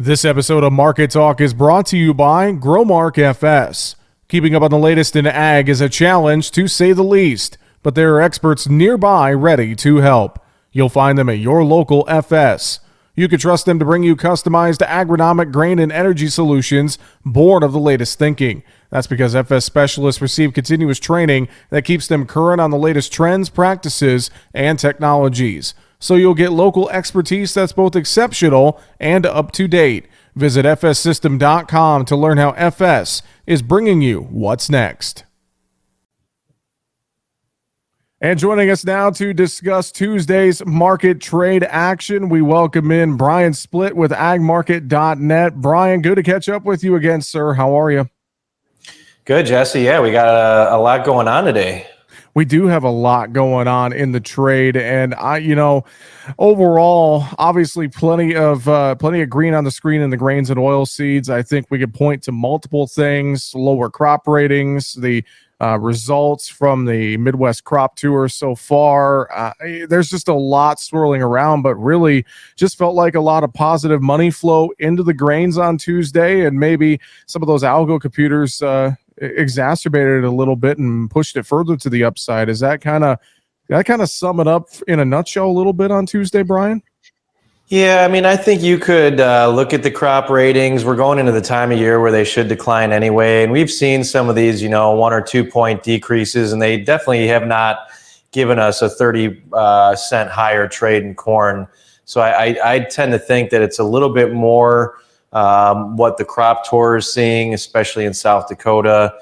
This episode of Market Talk is brought to you by Growmark FS. Keeping up on the latest in ag is a challenge, to say the least, but there are experts nearby ready to help. You'll find them at your local FS. You can trust them to bring you customized agronomic grain and energy solutions born of the latest thinking. That's because FS specialists receive continuous training that keeps them current on the latest trends, practices, and technologies. So you'll get local expertise that's both exceptional and up to date. Visit fssystem.com to learn how FS is bringing you what's next. And joining us now to discuss Tuesday's market trade action, we welcome in Brian Splitt with agmarket.net. Brian, good to catch up with you again, sir. How are you? Good, Jesse. Yeah, we got a lot going on today. We do have a lot going on in the trade, and overall, obviously plenty of green on the screen in the grains and oil seeds. I think we could point to multiple things: lower crop ratings, the results from the Midwest Crop Tour so far. There's just a lot swirling around, but really just felt like a lot of positive money flow into the grains on Tuesday, and maybe some of those algo computers exacerbated it a little bit and pushed it further to the upside. Is that kind of sum it up in a nutshell a little bit on Tuesday, Brian? Yeah, I mean, I think you could look at the crop ratings. We're going into the time of year where they should decline anyway, and we've seen some of these, 1 or 2 point decreases, and they definitely have not given us a 30-cent higher trade in corn. So I tend to think that it's a little bit more what the crop tour is seeing, especially in South Dakota.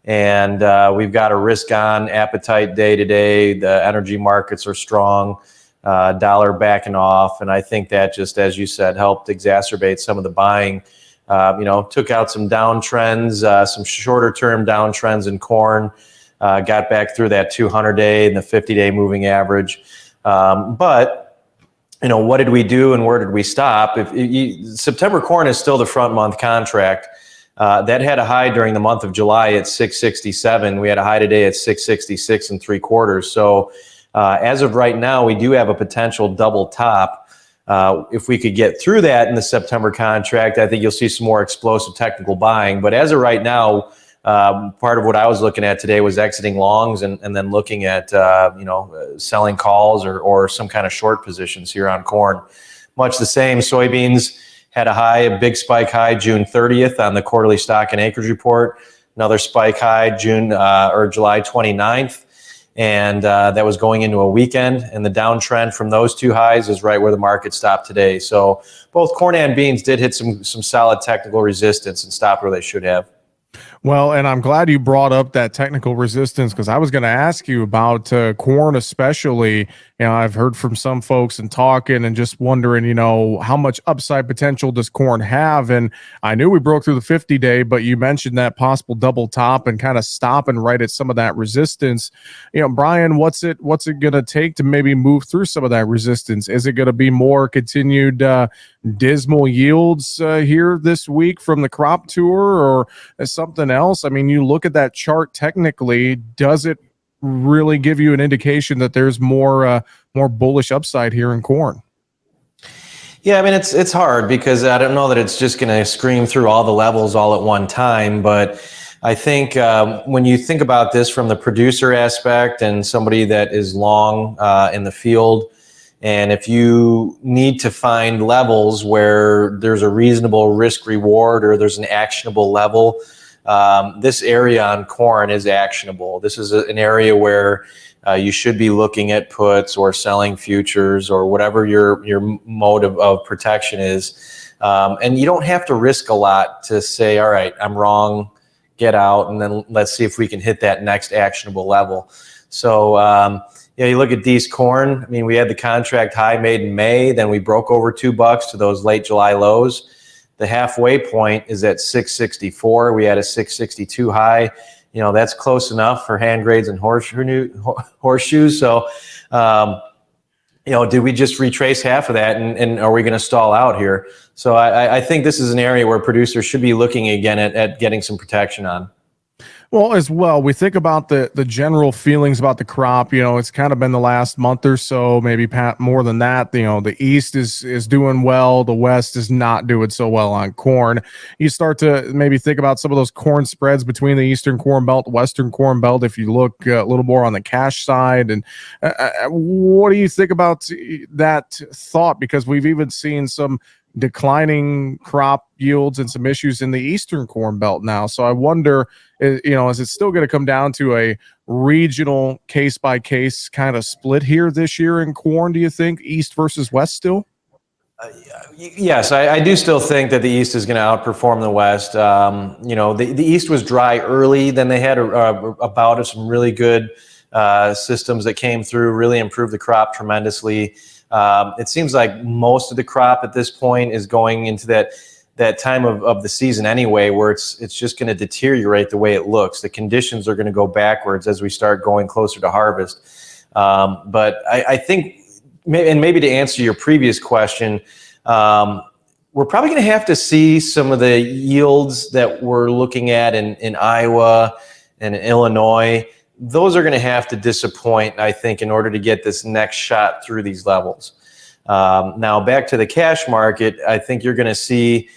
And we've got a risk-on appetite day today. The energy markets are strong, dollar backing off. And I think that just, as you said, helped exacerbate some of the buying. Took out some downtrends, some shorter-term downtrends in corn, got back through that 200-day and the 50-day moving average. But what did we do and where did we stop? September corn is still the front month contract. That had a high during the month of July at 667. We had a high today at 666 3/4. So as of right now, we do have a potential double top. If we could get through that in the September contract, I think you'll see some more explosive technical buying. But as of right now, part of what I was looking at today was exiting longs and then looking at selling calls or some kind of short positions here on corn. Much the same. Soybeans had a big spike high June 30th on the quarterly stock and acreage report. Another spike high July 29th, and that was going into a weekend. And the downtrend from those two highs is right where the market stopped today. So both corn and beans did hit some solid technical resistance and stopped where they should have. Well, and I'm glad you brought up that technical resistance, because I was going to ask you about corn especially. I've heard from some folks and talking and just wondering, how much upside potential does corn have? And I knew we broke through the 50-day, but you mentioned that possible double top and kind of stopping right at some of that resistance. Brian, what's it going to take to maybe move through some of that resistance? Is it going to be more continued dismal yields here this week from the crop tour, or something else? I mean, you look at that chart technically, does it really give you an indication that there's more bullish upside here in corn? Yeah, I mean, it's hard because I don't know that it's just going to scream through all the levels all at one time. But I think when you think about this from the producer aspect and somebody that is long in the field, and if you need to find levels where there's a reasonable risk reward or there's an actionable level, this area on corn is actionable. This is an area where you should be looking at puts or selling futures or whatever your mode of protection is. And you don't have to risk a lot to say, all right, I'm wrong, get out, and then let's see if we can hit that next actionable level. So, you look at D's corn. I mean, we had the contract high made in May, then we broke over $2 to those late July lows. The halfway point is at 664. We had a 662 high. That's close enough for hand grades and horseshoes. So, did we just retrace half of that, and are we going to stall out here? So I think this is an area where producers should be looking again at getting some protection on. Well, as well, we think about the general feelings about the crop. It's kind of been the last month or so, maybe more than that. The East is doing well, the West is not doing so well on corn. You start to maybe think about some of those corn spreads between the Eastern Corn Belt, Western Corn Belt. If you look a little more on the cash side, and what do you think about that thought? Because we've even seen some declining crop yields and some issues in the Eastern Corn Belt now. So I wonder, is it still going to come down to a regional case by case kind of split here this year in corn? Do you think East versus West still? Yes, I do still think that the East is going to outperform the West. The East was dry early. Then they had a bout of some really good systems that came through, really improved the crop tremendously. It seems like most of the crop at this point is going into that time of the season anyway, where it's just going to deteriorate the way it looks. The conditions are going to go backwards as we start going closer to harvest. But I think, and maybe to answer your previous question, we're probably going to have to see some of the yields that we're looking at in Iowa and in Illinois. Those are going to have to disappoint, I think, in order to get this next shot through these levels. Now, back to the cash market, I think you're going to see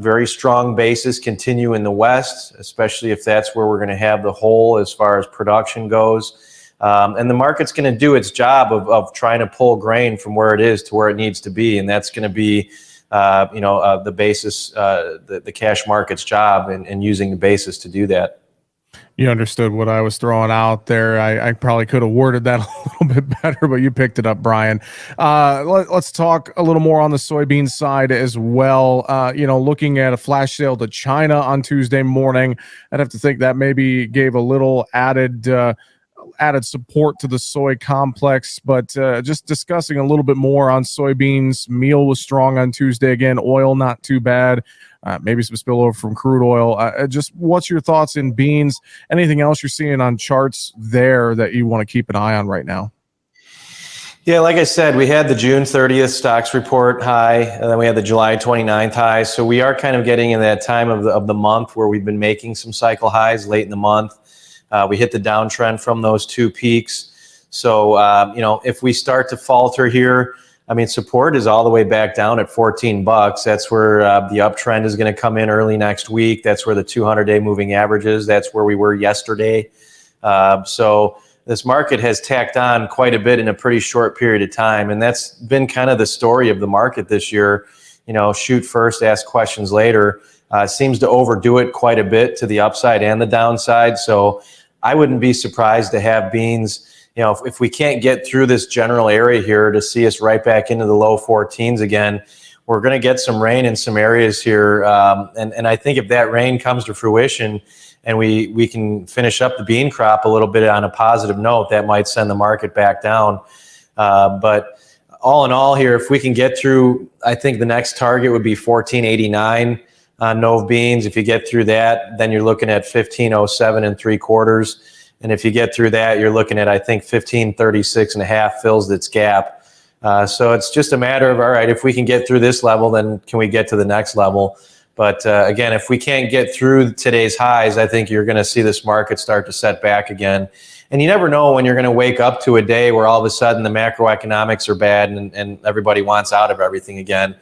very strong basis continue in the West, especially if that's where we're going to have the hole as far as production goes. And the market's going to do its job of trying to pull grain from where it is to where it needs to be. And that's going to be, the basis, the cash market's job and using the basis to do that. You understood what I was throwing out there. I probably could have worded that a little bit better, but you picked it up, Brian. Let's talk a little more on the soybean side as well. Looking at a flash sale to China on Tuesday morning, I'd have to think that maybe gave a little added support to the soy complex. But just discussing a little bit more on soybeans, meal was strong on Tuesday again. Oil not too bad. Maybe some spillover from crude oil. Just what's your thoughts in beans? Anything else you're seeing on charts there that you want to keep an eye on right now? Yeah, like I said, we had the June 30th stocks report high, and then we had the July 29th high. So we are kind of getting in that time of the month where we've been making some cycle highs late in the month. We hit the downtrend from those two peaks. So, if we start to falter here, support is all the way back down at $14. That's where the uptrend is going to come in early next week. That's where the 200-day moving average is. That's where we were yesterday. So this market has tacked on quite a bit in a pretty short period of time. And that's been kind of the story of the market this year. Shoot first, ask questions later. Seems to overdo it quite a bit to the upside and the downside. So I wouldn't be surprised to have beans, if we can't get through this general area here, to see us right back into the low 14s again. We're going to get some rain in some areas here. And I think if that rain comes to fruition and we can finish up the bean crop a little bit on a positive note, that might send the market back down. But all in all here, if we can get through, I think the next target would be 1489 on Nove beans. If you get through that, then you're looking at 1507 3/4. And if you get through that, you're looking at, I think, 1536.5 fills its gap. So it's just a matter of, all right, if we can get through this level, then can we get to the next level? But again, if we can't get through today's highs, I think you're going to see this market start to set back again. And you never know when you're going to wake up to a day where all of a sudden the macroeconomics are bad and everybody wants out of everything again.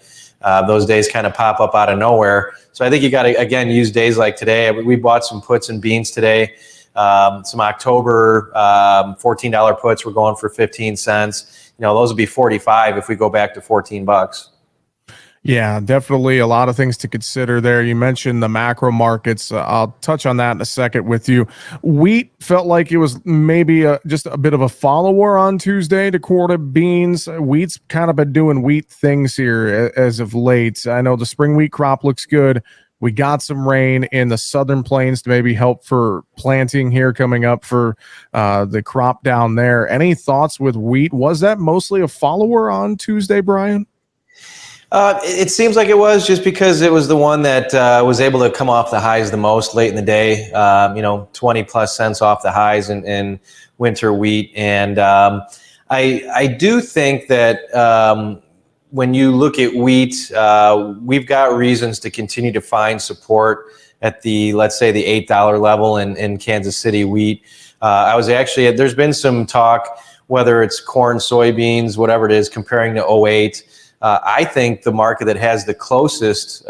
Those days kind of pop up out of nowhere. So I think you got to, again, use days like today. We bought some puts and beans today. Some October $14 puts were going for 15 cents. Those would be 45 if we go back to $14. Yeah, definitely a lot of things to consider there. You mentioned the macro markets. I'll touch on that in a second with you. Wheat felt like it was maybe just a bit of a follower on Tuesday to quarter beans. Wheat's kind of been doing wheat things here as of late. I know the spring wheat crop looks good. We got some rain in the southern plains to maybe help for planting here coming up for the crop down there. Any thoughts with wheat? Was that mostly a follower on Tuesday, Brian? It seems like it was, just because it was the one that was able to come off the highs the most late in the day, 20 plus cents off the highs in winter wheat. And I do think that when you look at wheat, we've got reasons to continue to find support at the, let's say, the $8 level in Kansas City wheat. There's been some talk, whether it's corn, soybeans, whatever it is, comparing to '08. I think the market that has the closest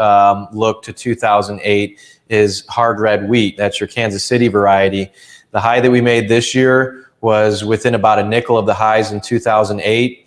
look to 2008 is hard red wheat. That's your Kansas City variety. The high that we made this year was within about a nickel of the highs in 2008.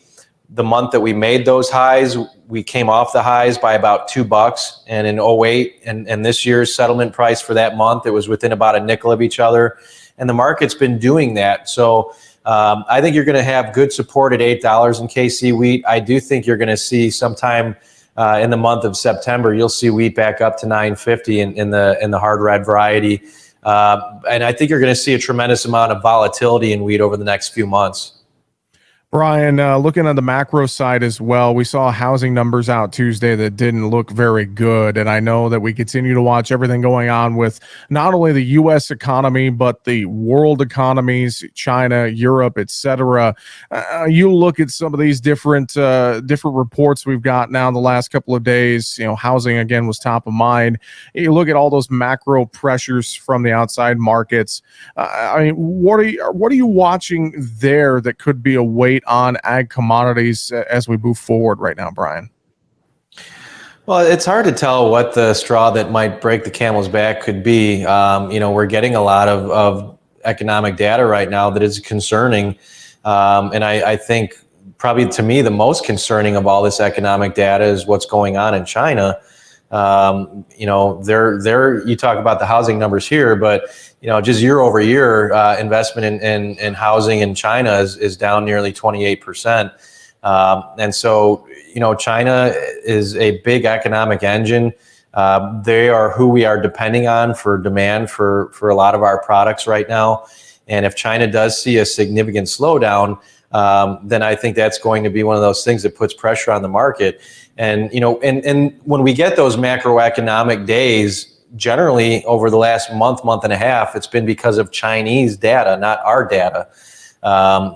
The month that we made those highs, we came off the highs by about $2. And in '08 and this year's settlement price for that month, it was within about a nickel of each other. And the market's been doing that. So I think you're going to have good support at $8 in KC wheat. I do think you're going to see sometime in the month of September, you'll see wheat back up to $9.50 in the hard red variety. And I think you're going to see a tremendous amount of volatility in wheat over the next few months. Brian, looking on the macro side as well, we saw housing numbers out Tuesday that didn't look very good. And I know that we continue to watch everything going on with not only the U.S. economy, but the world economies, China, Europe, etc. You look at some of these different reports we've got now in the last couple of days. Housing, again, was top of mind. You look at all those macro pressures from the outside markets. What are you watching there that could be a weight on ag commodities as we move forward right now, Brian? Well, it's hard to tell what the straw that might break the camel's back could be. We're getting a lot of economic data right now that is concerning. And I think probably to me, the most concerning of all this economic data is what's going on in China. You talk about the housing numbers here, but just year over year, investment in housing in China is down nearly 28%. And so, China is a big economic engine. They are who we are depending on for demand for a lot of our products right now. And if China does see a significant slowdown, then I think that's going to be one of those things that puts pressure on the market. And, and when we get those macroeconomic days, generally over the last month and a half, it's been because of Chinese data, not our data.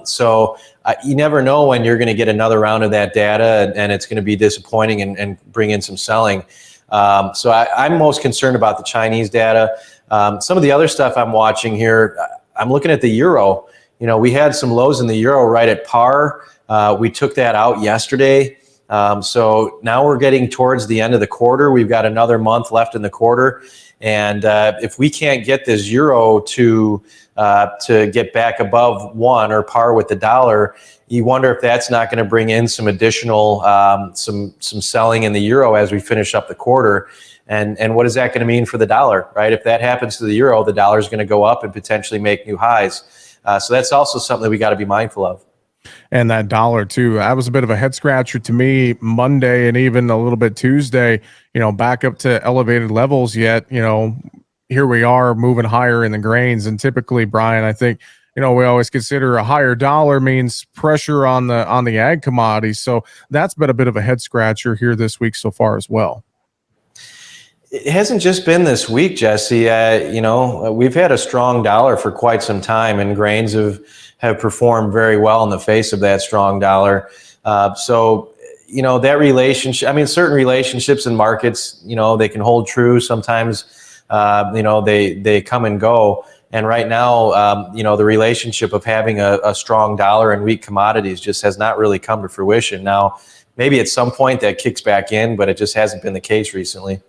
So you never know when you're going to get another round of that data and it's going to be disappointing and bring in some selling. So I'm most concerned about the Chinese data. Some of the other stuff I'm watching here, I'm looking at the euro. We had some lows in the euro right at par. We took that out yesterday. So now we're getting towards the end of the quarter. We've got another month left in the quarter. And if we can't get this euro to get back above 1 or par with the dollar, you wonder if that's not going to bring in some additional some selling in the euro as we finish up the quarter. And what is that going to mean for the dollar, right? If that happens to the euro, the dollar is going to go up and potentially make new highs. So that's also something that we got to be mindful of. And that dollar too, that was a bit of a head scratcher to me Monday and even a little bit Tuesday, back up to elevated levels yet, here we are moving higher in the grains. And typically, Brian, I think, we always consider a higher dollar means pressure on the ag commodities. So that's been a bit of a head scratcher here this week so far as well. It hasn't just been this week, Jesse. We've had a strong dollar for quite some time, and grains have performed very well in the face of that strong dollar. So that relationship, certain relationships in markets, they can hold true. Sometimes, they come and go. And right now, the relationship of having a strong dollar and weak commodities just has not really come to fruition. Now, maybe at some point that kicks back in, but it just hasn't been the case recently.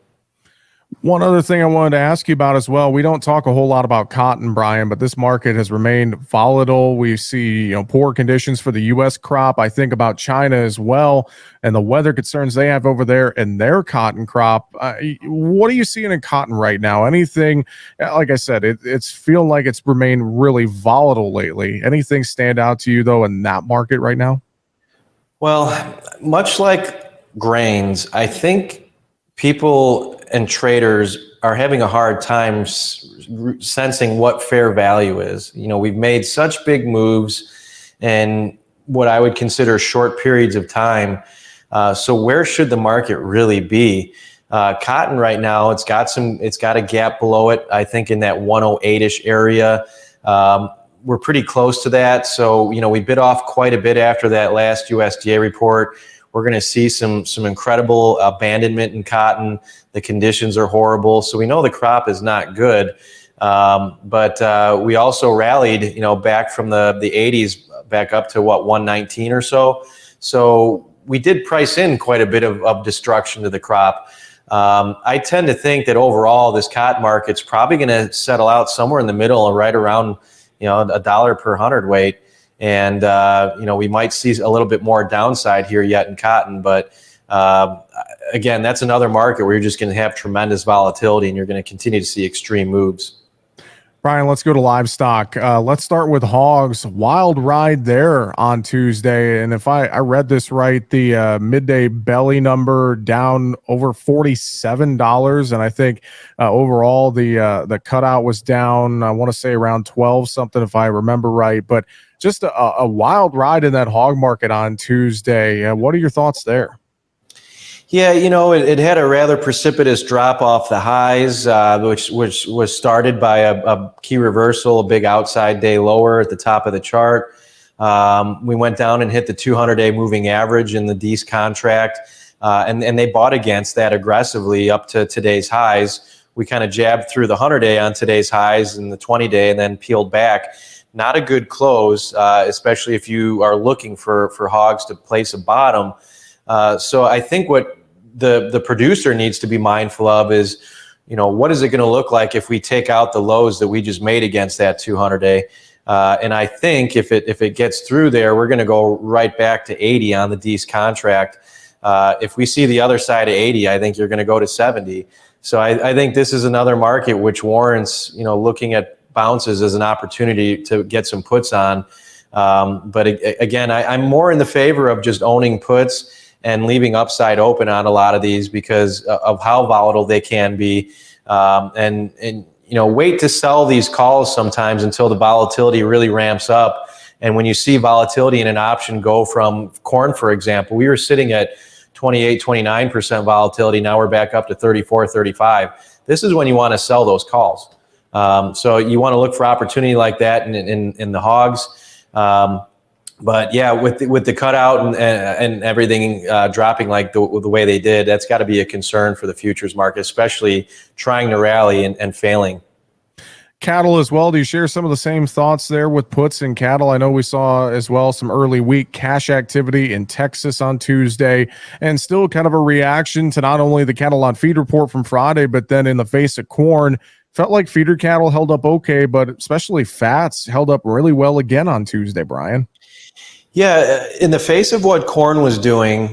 One other thing I wanted to ask you about as well, we don't talk a whole lot about cotton, Brian, but this market has remained volatile. We see, poor conditions for the U.S. crop. I think about China as well and the weather concerns they have over there in their cotton crop. What are you seeing in cotton right now? Anything, like I said, it's feeling like it's remained really volatile lately. Anything stand out to you, though, in that market right now? Well, much like grains, I think people and traders are having a hard time sensing what fair value is. We've made such big moves in what I would consider short periods of time. So where should the market really be? Cotton right now, it's got a gap below it, I think in that 108-ish area. We're pretty close to that. So, we bit off quite a bit after that last USDA report. We're going to see some incredible abandonment in cotton. The conditions are horrible, so we know the crop is not good. But we also rallied, back from the 80s back up to 119 or so. So we did price in quite a bit of destruction to the crop. I tend to think that overall this cotton market's probably going to settle out somewhere in the middle, right around $1 per hundredweight. And we might see a little bit more downside here yet in cotton, but again, that's another market where you're just going to have tremendous volatility, and you're going to continue to see extreme moves. Brian, let's go to livestock. Let's start with hogs. Wild ride there on Tuesday. And if I read this right, the midday belly number down over $47. And I think overall the cutout was down, I want to say around 12 something, if I remember right. But just a wild ride in that hog market on Tuesday. What are your thoughts there? Yeah, it had a rather precipitous drop off the highs, which was started by a key reversal, a big outside day lower at the top of the chart. We went down and hit the 200-day moving average in the Dees contract, and they bought against that aggressively up to today's highs. We kind of jabbed through the 100-day on today's highs and the 20-day, and then peeled back. Not a good close, especially if you are looking for hogs to place a bottom. So I think what the producer needs to be mindful of is, what is it going to look like if we take out the lows that we just made against that 200-day? And I think if it gets through there, we're going to go right back to 80 on the Dees contract. If we see the other side of 80, I think you're going to go to 70. So I think this is another market which warrants, looking at bounces as an opportunity to get some puts on. But again, I'm more in the favor of just owning puts and leaving upside open on a lot of these because of how volatile they can be. And wait to sell these calls sometimes until the volatility really ramps up. And when you see volatility in an option go from corn, for example, we were sitting at 28, 29% volatility. Now we're back up to 34, 35. This is when you want to sell those calls. So you want to look for opportunity like that in the hogs. But yeah, with the cutout and everything dropping like the way they did, that's got to be a concern for the futures market, especially trying to rally and failing. Cattle as well. Do you share some of the same thoughts there with puts and cattle? I know we saw as well some early week cash activity in Texas on Tuesday, and still kind of a reaction to not only the cattle on feed report from Friday, but then in the face of corn. Felt like feeder cattle held up okay, but especially fats held up really well again on Tuesday, Brian. Yeah, in the face of what corn was doing,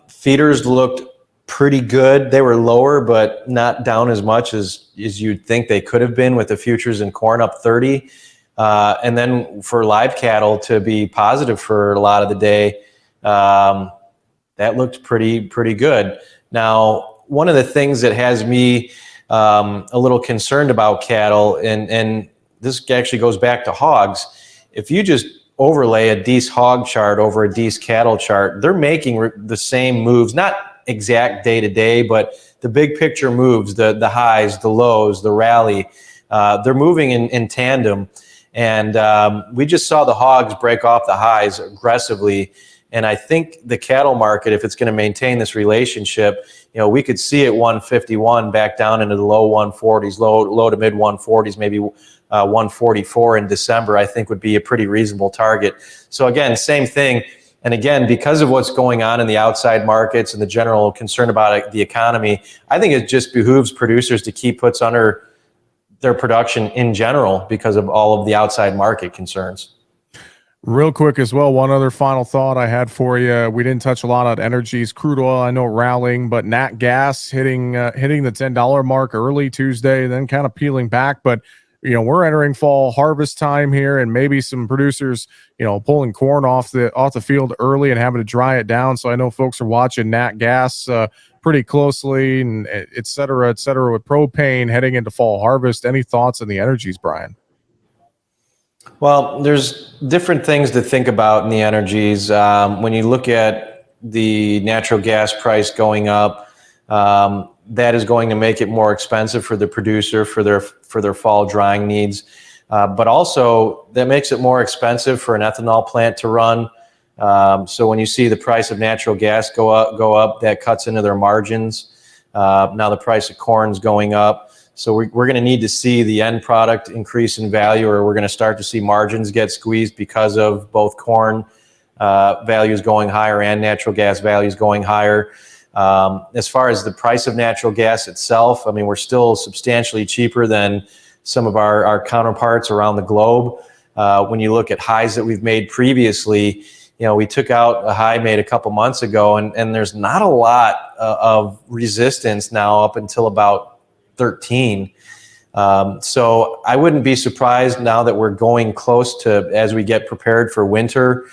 feeders looked pretty good. They were lower, but not down as much as you'd think they could have been, with the futures in corn up 30. And then for live cattle to be positive for a lot of the day, that looked pretty good. Now, one of the things that has me a little concerned about cattle, and this actually goes back to hogs, if you just overlay a Dees hog chart over a Dees cattle chart, they're making the same moves, not exact day to day, but the big picture moves, the highs, the lows, the rally, they're moving in tandem. And we just saw the hogs break off the highs aggressively. And I think the cattle market, if it's going to maintain this relationship, we could see at 151 back down into the low 140s, low to mid 140s, maybe 144 in December, I think would be a pretty reasonable target. So again, same thing. And again, because of what's going on in the outside markets and the general concern about the economy, I think it just behooves producers to keep puts under their production in general because of all of the outside market concerns. Real quick as well, one other final thought I had for you. We didn't touch a lot on energies, crude oil, I know rallying, but nat gas hitting the $10 mark early Tuesday, then kind of peeling back. But we're entering fall harvest time here, and maybe some producers, pulling corn off the field early and having to dry it down. So I know folks are watching nat gas pretty closely, and et cetera, with propane heading into fall harvest. Any thoughts on the energies, Brian? Well, there's different things to think about in the energies. When you look at the natural gas price going up, that is going to make it more expensive for the producer for their fall drying needs. But also that makes it more expensive for an ethanol plant to run. So when you see the price of natural gas go up, that cuts into their margins. Now the price of corn's going up. So we're going to need to see the end product increase in value, or we're going to start to see margins get squeezed because of both corn values going higher and natural gas values going higher. As far as the price of natural gas itself, I mean, we're still substantially cheaper than some of our counterparts around the globe. When you look at highs that we've made previously, we took out a high made a couple months ago, and there's not a lot of resistance now up until about 13. So I wouldn't be surprised now that we're going close to, as we get prepared for winter.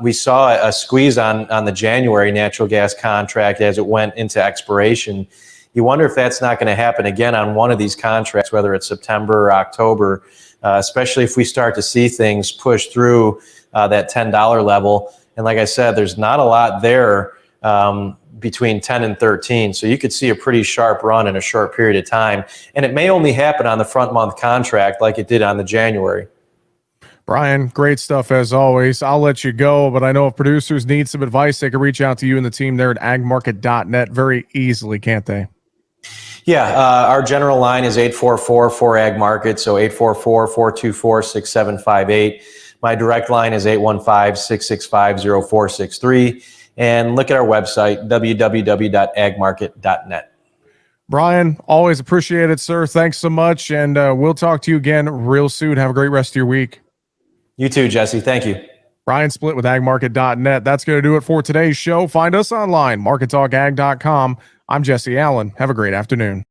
We saw a squeeze on the January natural gas contract as it went into expiration. You wonder if that's not going to happen again on one of these contracts, whether it's September or October, especially if we start to see things push through that $10 level. And like I said, there's not a lot there between 10 and 13. So you could see a pretty sharp run in a short period of time. And it may only happen on the front month contract like it did on the January. Brian, great stuff as always. I'll let you go, but I know if producers need some advice, they can reach out to you and the team there at agmarket.net very easily, can't they? Yeah, our general line is 844-4AG-MARKET, so 844-424-6758. My direct line is 815-665-0463. And look at our website, www.agmarket.net. Brian, always appreciate it, sir. Thanks so much, and we'll talk to you again real soon. Have a great rest of your week. You too, Jesse. Thank you. Brian Splitt with agmarket.net. That's going to do it for today's show. Find us online, markettalkag.com. I'm Jesse Allen. Have a great afternoon.